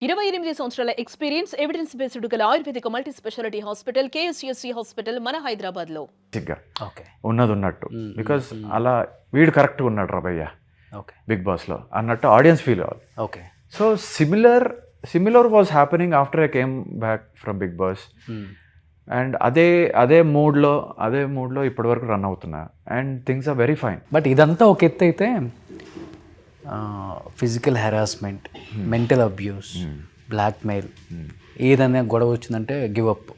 28 సంవత్సరాల experience evidence based గల ఆయుర్వేదిక multi speciality hospital KSUSC hospital మన హైదరాబాద్ లో ఓకే ఉన్నది ఉన్నట్టు బికాస్ అలా వీడు కరెక్ట్గా ఉన్నాడు రబయ్య ఓకే బిగ్ బాస్లో అన్నట్టు ఆడియన్స్ ఫీల్ అవ్వాలి. Okay so similar was happening after I came back from Bigg Boss and అదే మూడ్లో ఇప్పటివరకు రన్ అవుతున్నా and things are very fine. But ఇదంతా ఒక ఎత్తు అయితే physical harassment, mental abuse, blackmail, ఏదైనా గొడవ వచ్చిందంటే గివ్ అప్,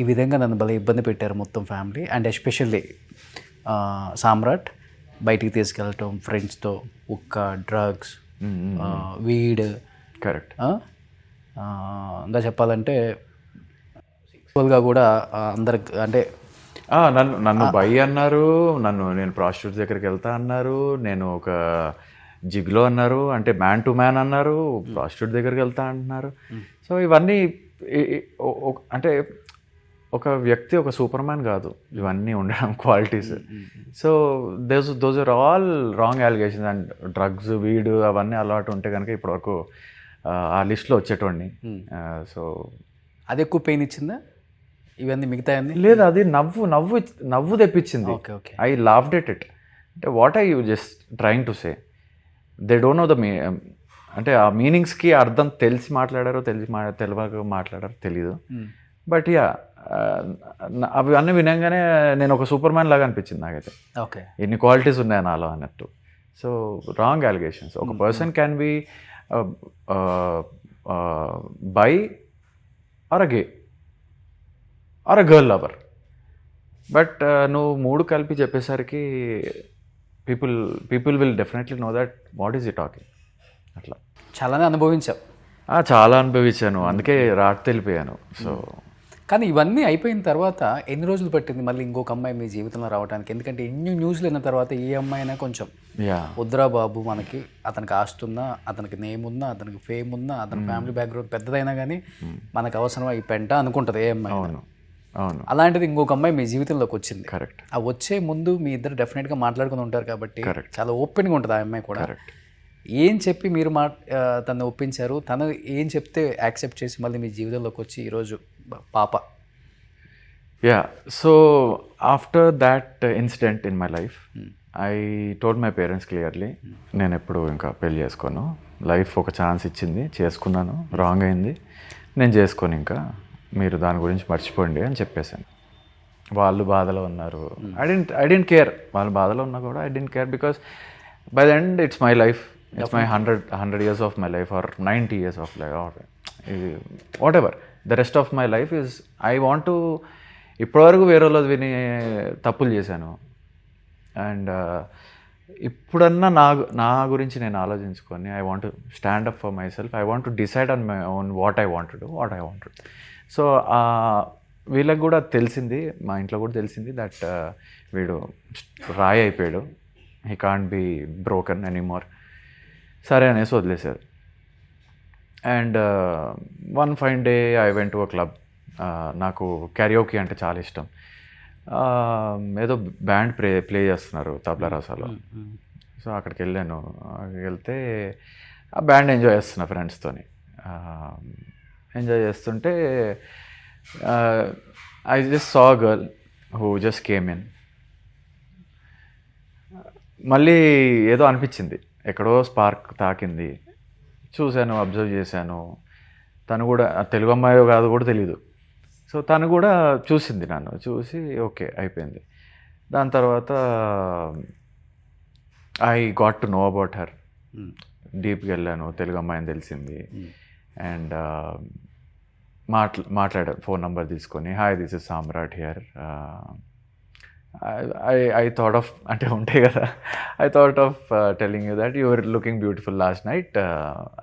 ఈ విధంగా నన్ను భలే ఇబ్బంది పెట్టారు మొత్తం ఫ్యామిలీ. అండ్ ఎస్పెషల్లీ సామ్రాట్ బయటికి తీసుకెళ్ళటం ఫ్రెండ్స్తో, ఉక్క, డ్రగ్స్, వీడ్, కరెక్ట్. ఇంకా చెప్పాలంటే సెక్సువల్గా కూడా అందరికి అంటే నన్ను బై అన్నారు, నేను ప్రాస్టిట్యూట్ దగ్గరికి వెళ్తా అన్నారు, నేను ఒక జిగ్లో అన్నారు, అంటే మ్యాన్ టు మ్యాన్ అన్నారు, ప్రాస్టిట్యూట్ దగ్గరికి వెళ్తా అంటున్నారు. సో ఇవన్నీ అంటే ఒక వ్యక్తి ఒక సూపర్ మ్యాన్ కాదు, ఇవన్నీ ఉండడం qualities. So those are all wrong allegations. And drugs, వీడు అవన్నీ అలవాటు ఉంటే కనుక ఇప్పటివరకు ఆ లిస్ట్లో వచ్చేటోడిని. సో అది ఎక్కువ పెయిన్ ఇచ్చిందా ఇవన్నీ మిగతా? లేదు, అది నవ్వు తెప్పించింది. I laughed at it. అంటే what I you just trying to say, they don't know the అంటే ఆ మీనింగ్స్కి అర్థం తెలిసి మాట్లాడారో తెలియక మాట్లాడారో తెలీదు. బట్ యా అవి అన్నీ వినంగానే నేను ఒక సూపర్ మ్యాన్ లాగా అనిపించింది నాకైతే. ఓకే, ఎన్ని క్వాలిటీస్ ఉన్నాయి నాలో అన్నట్టు. So wrong allegations. ఒక person can be bi or a gay or a girl lover. But నువ్వు మూడు కలిపి చెప్పేసరికి people will definitely know that what is he talking. అట్లా చాలానే అనుభవించావు. చాలా అనుభవించాను, అందుకే రాట్ తెలిపోయాను. సో కానీ ఇవన్నీ అయిపోయిన తర్వాత ఎన్ని రోజులు పట్టింది మళ్ళీ ఇంకొక అమ్మాయి మీ జీవితంలో రావడానికి? ఎందుకంటే ఎన్ని న్యూస్లు అయిన తర్వాత ఏ అమ్మాయి అయినా కొంచెం వద్దురా బాబు, మనకి అతనికి ఆస్తున్నా, అతనికి నేమ్ ఉన్నా, అతనికి ఫేమ్ ఉన్నా, అతని ఫ్యామిలీ బ్యాక్గ్రౌండ్ పెద్దదైనా కానీ మనకు అవసరం ఈ పెంట అనుకుంటుంది ఏ అమ్మాయి. అవును. అలాంటిది ఇంకొక అమ్మాయి మీ జీవితంలోకి వచ్చింది. కరెక్ట్. ఆ వచ్చే ముందు మీ ఇద్దరు డెఫినెట్గా మాట్లాడుకుని ఉంటారు కాబట్టి చాలా ఓపెన్గా ఉంటుంది ఆ అమ్మాయి కూడా. ఏం చెప్పి మీరు తను ఒప్పించారు? తను ఏం చెప్తే యాక్సెప్ట్ చేసి మళ్ళీ మీ జీవితంలోకి వచ్చి ఈరోజు పాప? Yeah, so after that incident in my life I told my parents clearly, నేను ఎప్పుడు ఇంకా పెళ్ళి చేసుకోను, లైఫ్ ఒక ఛాన్స్ ఇచ్చింది, చేసుకున్నాను, రాంగ్ అయింది, నేను చేసుకోను, ఇంకా మీరు దాని గురించి మర్చిపోండి అని చెప్పేశాను. వాళ్ళు బాధలో ఉన్నారు, ఐ డెంట్ కేర్. వాళ్ళు బాధలో ఉన్నా కూడా I don't care, because by the end it's my life, it's my 100 years of my life or 90 years of life or whatever the rest of my life is I want to. ఇప్పటివరకు వేరే వాళ్ళది విని తప్పులు చేశాను. And ఇప్పుడన్నా నా గురించి నేను ఆలోచించుకొని I want to stand up for my self. I want to decide on my own what I want to do. So వీళ్ళకి కూడా తెలిసింది, మా ఇంట్లో కూడా తెలిసింది దట్ వీడు రాయి అయిపోయాడు, he can't be broken anymore. సరే అనేసి వదిలేశారు. And one fine day I went to a club. నాకు క్యారియోకి అంటే చాలా ఇష్టం. ఏదో బ్యాండ్ ప్లే చేస్తున్నారు తబలా రసాలో. సో అక్కడికి వెళ్ళాను. వెళ్తే ఆ బ్యాండ్ ఎంజాయ్ చేస్తున్నా ఫ్రెండ్స్తోని. ఎంజాయ్ చేస్తుంటే I just saw girl who just came in. మళ్ళీ ఏదో అనిపించింది, ఎక్కడో స్పార్క్ తాకింది. చూశాను, అబ్జర్వ్ చేశాను. తను కూడా తెలుగు అమ్మాయో కాదు కూడా తెలీదు. సో తను కూడా చూసింది, నన్ను చూసి ఓకే అయిపోయింది. దాని తర్వాత I got to know about her. డీప్కి వెళ్ళాను, తెలుగు అమ్మాయిని తెలిసింది. అండ్ మాట్లాడారు, ఫోన్ నెంబర్ తీసుకొని, hi this is Samrat here. I thought of, అంటే ఉంటాయి కదా, I thought of telling you that you are looking beautiful last night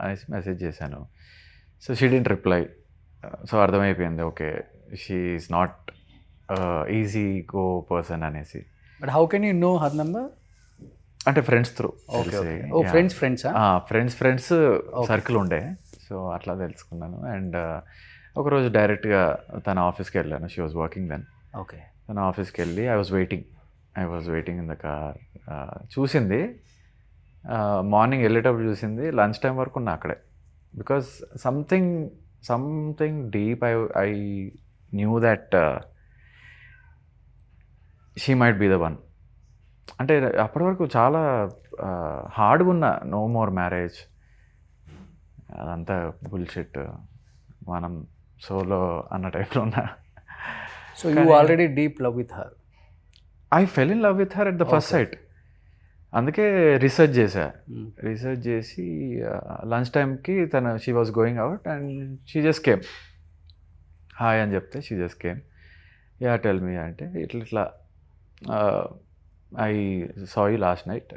అనేసి మెసేజ్ చేశాను. So she didn't reply. So అర్థమైపోయింది, okay she is not easy go person అనేసి. But how can you know her number? అంటే friends through. Friends circle ఉండే, so అట్లా తెలుసుకున్నాను. And ఒకరోజు డైరెక్ట్గా తన ఆఫీస్కి వెళ్ళాను. She was working then. Okay, తన ఆఫీస్కి వెళ్ళి I was waiting in the car. చూసింది, మార్నింగ్ వెళ్ళేటప్పుడు చూసింది, లంచ్ టైం వరకు ఉన్నా అక్కడే. Because something deep I knew that she might be the one. అంటే అప్పటి వరకు చాలా హార్డ్గా ఉన్న, నో మోర్ మ్యారేజ్, అదంతా బుల్షిట్, మనం సోలో అన్న టైప్లో ఉన్నా. So you already deep love with her? I full in love with her at the first sight. అందుకే రీసెర్చ్ చేసి లంచ్ టైంకి she was going out and she just came. Hi అని చెప్తే she just came. Ya tell me అంటే ఇట్లా I saw you last night,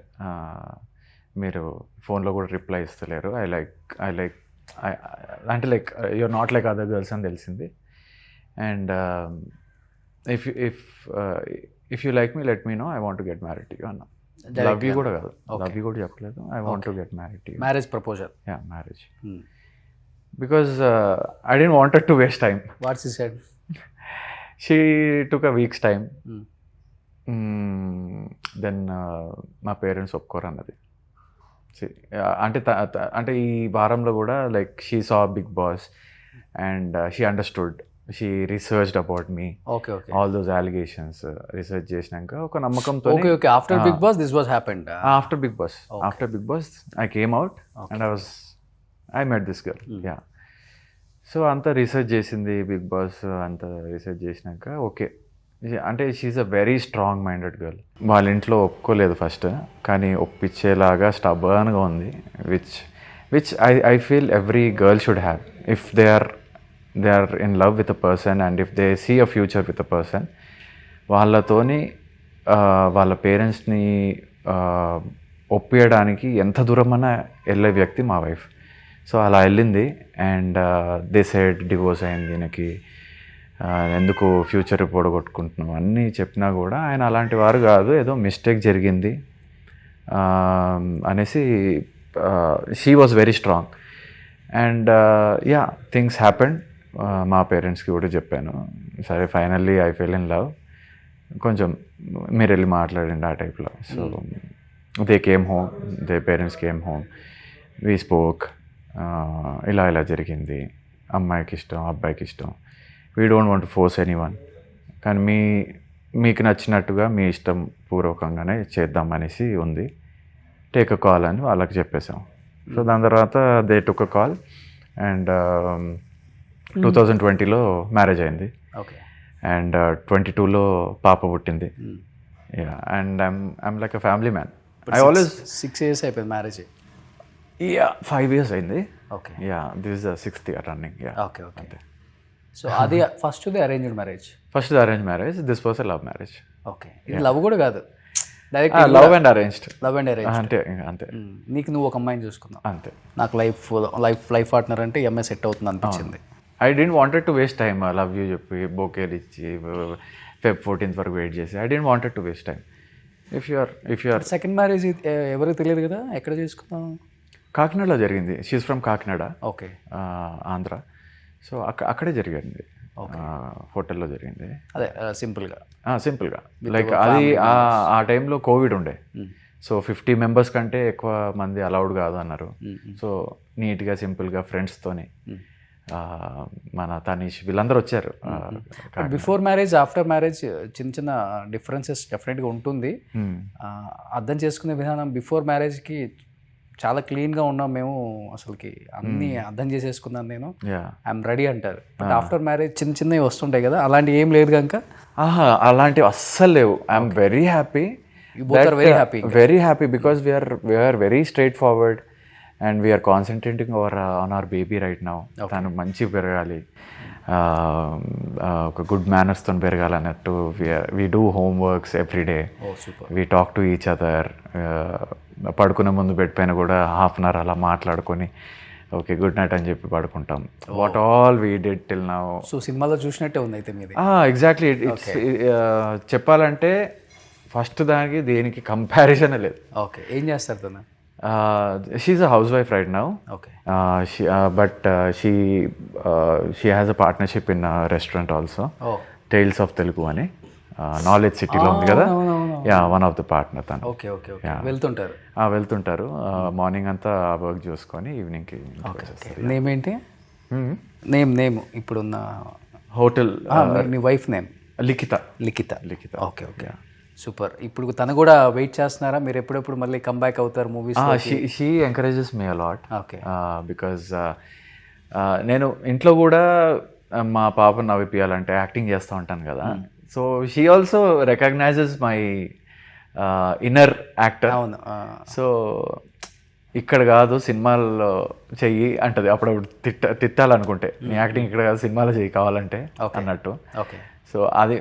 మీరు ఫోన్లో కూడా రిప్లై ఇస్తలేరు, ఐ లైక్ అంటే like you're not like other girls అని తెలిసింది. And if you like me let me know, I want to get married to you అన్నా. లవ్ యూ కూడా కాదు, లవ్ యూ కూడా చెప్పలేదు, I want to get married to you. Marriage proposal? Ya, marriage. Because I don't wanted to waste time. What's he said? She took a weeks time. Then మా parents ఒప్పుకోరు అన్నది. అంటే ఈ వారంలో కూడా like she saw Bigg Boss and she understood, she researched about me, all those allegations research చేసినాక ఒక నమ్మకంతో. After Bigg Boss this was happened? After Bigg boss I came out and I met this girl. Ya. So అంతా research చేసింది Bigg Boss, అంతా research చేసినాక okay. అంటే she's a very strong minded girl. వాళ్ళ ఇంట్లో ఒప్పుకోలేదు ఫస్ట్, కానీ ఒప్పించేలాగా స్టబర్న్గా ఉంది, which I feel every girl should have if they are in love with a person and if they see a future with a person. వాళ్ళతోని వాళ్ళ పేరెంట్స్ని ఒప్పియడానికి ఎంత దూరమన్నా వెళ్ళే వ్యక్తి మా వైఫ్. సో అలా వెళ్ళింది అండ్ దే సైడ్ డివోర్స్ అయింది ఈయనకి, ఎందుకు ఫ్యూచర్ పొడగొట్టుకుంటున్నాం అన్నీ చెప్పినా కూడా ఆయన అలాంటి వారు కాదు, ఏదో మిస్టేక్ జరిగింది అనేసి she was very strong. And yeah, things happened. మా పేరెంట్స్కి కూడా చెప్పాను, సరే finally I full in love, కొంచెం మీరు వెళ్ళి మాట్లాడండి ఆ టైప్లో. So they came home, they parents came home, we spoke, ఇలా జరిగింది, అమ్మాయికి ఇష్టం అబ్బాయికి ఇష్టం, we don't want to force anyone, కానీ మీకు నచ్చినట్టుగా మీ ఇష్టం పూర్వకంగానే చేద్దాం అనేసి ఉంది, టేక్ అ కాల్ అని వాళ్ళకి చెప్పేసాం. సో దాని తర్వాత they took a call and 2020లో మ్యారేజ్ అయింది. ఓకే. అండ్ 22లో పాప పుట్టింది. Yeah, and I'm like a family man. I always 6 years అయిపోయింది మ్యారేజ్? యా, 5 years అయింది. Okay. Yeah, this is 6th year running. Yeah. Okay. Okay. So అది ఫస్ట్ది arranged marriage? First arrange marriage, this was a love marriage. Okay. ఇది love కూడా కాదు, direct love and arranged. Love and arrange అంతే అంతే. నీకు నువ్వు ఒక అమ్మాయిని చూసుకున్నావు? అంతే. నాకు లైఫ్ పార్ట్నర్ అంటే ఎంఏ సెట్ అవుతుంది అనిపించింది. I don't wanted to waste time. Love you చెప్పి బొకేలు ఇచ్చి Feb 14th వరకు వెయిట్ చేసి I don't wanted to waste time. If you are second marriage ఎవరికి తెలియదు కదా, ఎక్కడ చేసుకున్నావు? కాకినాడలో జరిగింది. She's from Kakinada. Okay. Andhra. So అక్కడే జరిగింది, హోటల్లో జరిగింది. అదే సింపుల్గా లైక్ అది ఆ టైంలో కోవిడ్ ఉండే. సో 50 members కంటే ఎక్కువ మంది అలౌడ్ కాదు అన్నారు. సో నీట్గా సింపుల్గా ఫ్రెండ్స్తోని మన తనీష్ వీళ్ళందరూ వచ్చారు. బిఫోర్ మ్యారేజ్ ఆఫ్టర్ మ్యారేజ్ చిన్న డిఫరెన్సెస్ డెఫినెట్గా ఉంటుంది. అర్థం చేసుకునే విధానం బిఫోర్ మ్యారేజ్కి చాలా క్లీన్గా ఉన్నాం మేము, అసలుకి అన్నీ అర్థం చేసేసుకున్నాను నేను, ఐఎమ్ రెడీ అంటారు. బట్ ఆఫ్టర్ మ్యారేజ్ చిన్నవి వస్తుంటాయి కదా, అలాంటివి ఏం లేదు కనుక అలాంటివి అస్సలు లేవు. I'm very happy, very happy because we're very straightforward and we're concentrating on our baby right now. తను మంచి పెరగాలి, ఒక గుడ్ మేనర్స్తో పెరగాలి అన్నట్టు. We do homeworks every day, we talk to each other. పడుకునే ముందు బెడ్ పైన కూడా హాఫ్ అన్ అవర్ అలా మాట్లాడుకొని ఓకే గుడ్ నైట్ అని చెప్పి పడుకుంటాం. What all we did till now. So సినిమాలో చూసినట్టే ఉంది అయితే మీది. ఎగ్జాక్ట్లీ. చెప్పాలంటే ఫస్ట్ దానికి దేనికి కంపారిజన్ లేదు. ఓకే. ఏం చేస్తారు తను? She's a house wife right now. Okay. But she has a partnership in restaurant also, tales of Telugu అని నాలెడ్జ్ సిటీలో ఉంది కదా. Yeah one of the partner తను. ఓకే ఓకే ఓకే వెళ్తుంటారు. వెళ్తుంటారు మార్నింగ్ అంతా వర్క్ చూసుకొని ఈవినింగ్కి నేమ్ ఏంటి? నేమ్ ఇప్పుడున్న హోటల్ మీ wife name? Likhitha. Likhitha. Okay okay super. ఇప్పుడు తను కూడా వెయిట్ చేస్తున్నారా మీరు ఎప్పుడెప్పుడు మళ్ళీ కంబ్యాక్ అవుతారు movies? She encourages me a lot. Okay. Because నేను ఇంట్లో కూడా మా పాపను నవ్విపియాలంటే యాక్టింగ్ చేస్తూ ఉంటాను కదా, so she also recognizes my inner actor. అవును. సో ఇక్కడ కాదు సినిమాల్లో చెయ్యి అంటది అప్పుడప్పుడు, తిట్టాలనుకుంటే నీ యాక్టింగ్ ఇక్కడ కాదు సినిమాలో చెయ్యి కావాలంటే అన్నట్టు. ఓకే. సో అది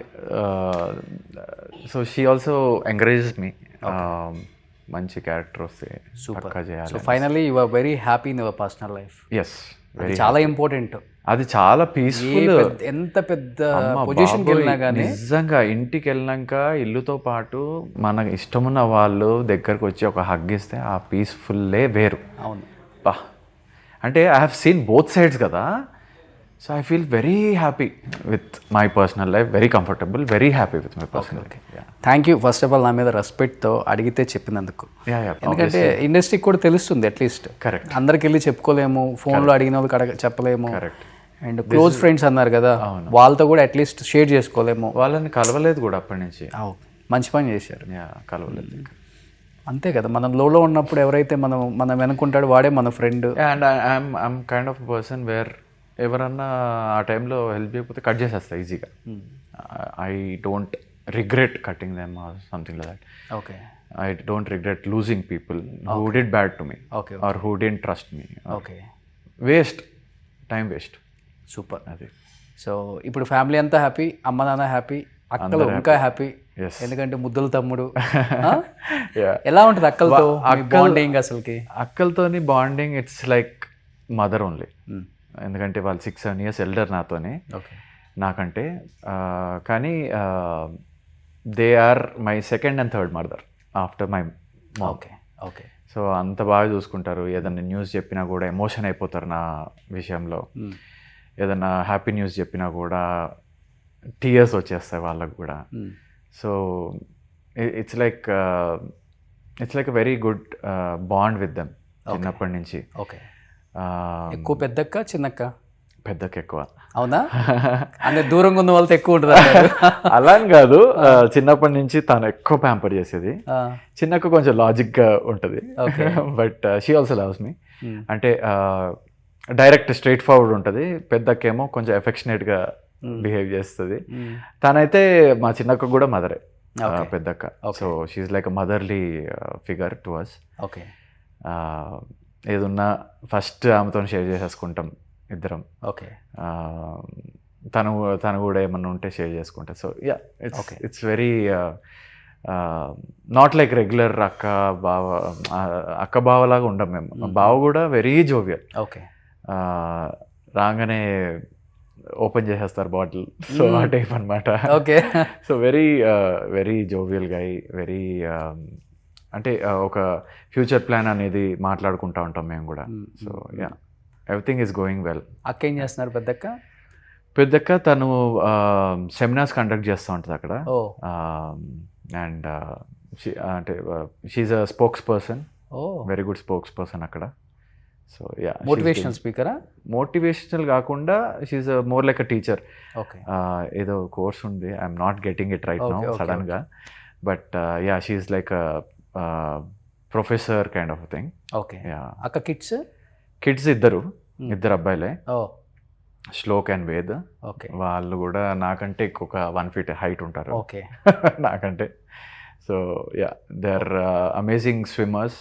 so she also encourages me మంచి క్యారెక్టర్ వస్తే పక్కా చేయాలి. So finally you are very happy in your personal life. Yes, very చాలా ఇంపార్టెంట్. అది చాలా పీస్ఫుల్. ఎంత పెద్ద పొజిషన్కి వెళ్ళినా కానీ నిజంగా ఇంటికి వెళ్ళాక ఇల్లుతో పాటు మనకు ఇష్టమున్న వాళ్ళు దగ్గరకు వచ్చి ఒక హగ్ ఇస్తే ఆ పీస్ఫుల్లే వేరు. అవును బా, అంటే I have seen both sides కదా. So I feel very happy with my personal life, very comfortable, very happy with my personal life. Thank you first of all నా మీద రెస్పెక్ట్తో అడిగితే చెప్పినందుకు. ఎందుకంటే ఇండస్ట్రీకి కూడా తెలుస్తుంది అట్లీస్ట్. కరెక్ట్. అందరికి వెళ్ళి చెప్పుకోలేము, ఫోన్లో అడిగిన వాళ్ళకి చెప్పలేము. కరెక్ట్. అండ్ క్లోజ్ ఫ్రెండ్స్ అన్నారు కదా, వాళ్ళతో కూడా అట్లీస్ట్ షేర్ చేసుకోలేము. వాళ్ళని కలవలేదు కూడా అప్పటి నుంచి. మంచి పని చేశారు. కలవలేదు. అంతే కదా, మనం లోలో ఉన్నప్పుడు ఎవరైతే మనం వెనుకుంటాడో వాడే మన friend. And I'm kind of person where ఎవరన్నా ఆ టైంలో హెల్ప్ చేయకపోతే కట్ చేసేస్తా ఈజీగా. I don't regret cutting them or something like that. Okay. I don't regret losing people who did bad to me or who did trust me. Okay. Waste, time waste. Super. అది. సో ఇప్పుడు family అంతా happy, అమ్మ నాన్న happy, అక్కలు ఇంకా happy. ఎందుకంటే ముద్దుల తమ్ముడు. ఎలా ఉంటుంది అక్కలతో బాండింగ్? అసలుకి అక్కలతోని bonding it's like mother only. ఎందుకంటే వాళ్ళు 6-7 years ఎల్డర్ నాతోనే, నాకంటే. కానీ they are my second and third mother after my mom. Okay okay. So అంత బాగా చూసుకుంటారు. ఏదైనా న్యూస్ చెప్పినా కూడా ఎమోషన్ అయిపోతారు నా విషయంలో. ఏదైనా హ్యాపీ న్యూస్ చెప్పినా కూడా టీయర్స్ వచ్చేస్తాయి వాళ్ళకు కూడా. So it's like a very good bond with them చిన్నప్పటి నుంచి. ఓకే. ఎక్కువ పెద్దక్క చిన్నక్క? పెద్దక్క ఎక్కువ. అవునా? అంటే దూరంగా ఉన్న వాళ్ళతో ఎక్కువ ఉంటుంది అలా అని కాదు, చిన్నప్పటి నుంచి తను ఎక్కువ ప్యాంపర్ చేసేది. చిన్నక్క కొంచెం లాజిక్గా ఉంటుంది, but she also loves me. అంటే డైరెక్ట్ స్ట్రైట్ ఫార్వర్డ్ ఉంటుంది. పెద్దక్కేమో కొంచెం ఎఫెక్షనేట్గా బిహేవ్ చేస్తుంది. తనైతే మా చిన్నక్క కూడా మదరే పెద్దక్క. So she's like a motherly figure to us. Okay. ఏదున్నా ఫస్ట్ ఆమెతో షేర్ చేసేసుకుంటాం ఇద్దరం. ఓకే. తను కూడా ఏమన్నా ఉంటే షేర్ చేసుకుంటా. So ya, it's very not like regular అక్క బావలాగా ఉండం మేము. బావ కూడా వెరీ జోవియల్. ఓకే. రాగానే ఓపెన్ చేసేస్తారు బాటిల్, సో ఆ టైప్ అనమాట. Okay. So very jovial guy, very అంటే ఒక ఫ్యూచర్ ప్లాన్ అనేది మాట్లాడుకుంటూ ఉంటాం మేము కూడా. So ya, everything is going well. అక్క ఏం చేస్తున్నారు పెద్దక్క? పెద్దక్క తను సెమినార్స్ కండక్ట్ చేస్తూ ఉంటుంది అక్కడ. అండ్ అంటే she's a spokesperson, very good spokesperson అక్కడ. సో యా, మోటివేషనల్ స్పీకరా? మోటివేషనల్ కాకుండా she's more like a teacher. Okay. ఏదో కోర్స్ ఉంది, I'm not getting it right now సడన్గా, but yeah she's like a professor kind of thing. Okay. అక్క kids ఇద్దరు అబ్బాయిలే, shlok and Ved. Okay. వాళ్ళు కూడా నాకంటే ఒక 1 feet హైట్ ఉంటారు. ఓకే. నాకంటే. So yeah, they are amazing swimmers.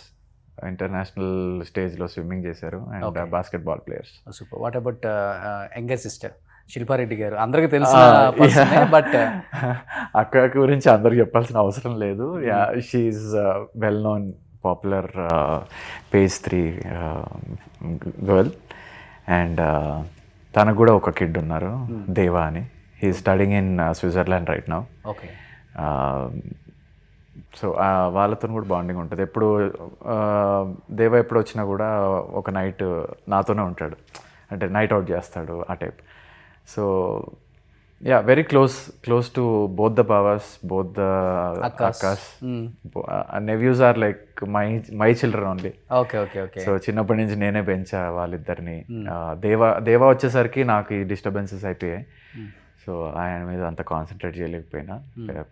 International స్టేజ్లో స్విమ్మింగ్ చేశారు and basketball players. Super. What about younger sister Shilpa Reddy గారు? అందరికీ తెలుసు, బట్ అక్క గురించి అందరికి చెప్పాల్సిన అవసరం లేదు. Ya, she's well known, popular page 3 girl. And తనకు కూడా ఒక కిడ్ ఉన్నారు, దేవా అని. He studying in Switzerland right now. Okay. So వాళ్ళతో కూడా బాండింగ్ ఉంటుంది. ఎప్పుడు దేవా ఎప్పుడు వచ్చినా కూడా ఒక నైట్ నాతోనే ఉంటాడు, అంటే నైట్ అవుట్ చేస్తాడు ఆ type. So Yeah, very close to both the Bavas, both the Akkas. Nephews are like my children only. Okay okay okay so చిన్నప్పటి నుంచి నేనే పెంచా వాళ్ళిద్దరిని. దేవా వచ్చేసరికి నాకు ఈ డిస్టర్బెన్సెస్ అయిపోయాయి. సో ఆయన మీద అంత కాన్సన్ట్రేట్ చేయలేకపోయినా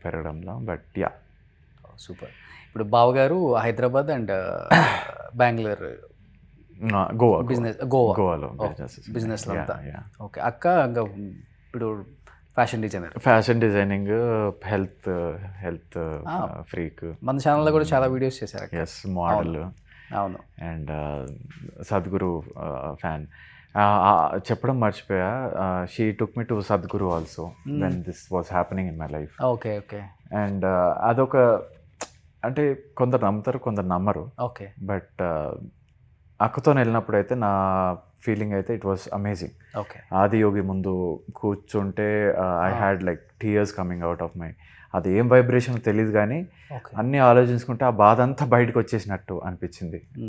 పెరగడంలో. But yeah, super. ఇప్పుడు బావగారు హైదరాబాద్ అండ్ బెంగళూరు గోవా గోవాలో బిజినెస్ బిజినెస్లో అంతా. ఓకే. అక్క ఇంకా ఇప్పుడు fashion designer, fashion designing, health freak. మన ఛానల్లో కూడా చాలా వీడియోస్ చేశారు. Yes, model. అవును. And Sadhguru fan. చెప్పడం మర్చిపోయా, she took me to Sadhguru also when this was happening in my life. Okay okay. And అదొక, అంటే కొందరు నమ్ముతారు, కొందరు నమ్మరు. ఓకే. బట్ అక్కతో వెళ్ళినప్పుడు అయితే నా ఫీలింగ్ అయితే it was amazing. Okay. Adiyogi ముందు కూర్చుంటే I had like tears coming out of my. అది ఏం వైబ్రేషన్ తెలియదు కానీ అన్నీ ఆలోచించుకుంటే ఆ బాధ అంతా బయటకు వచ్చేసినట్టు అనిపించింది.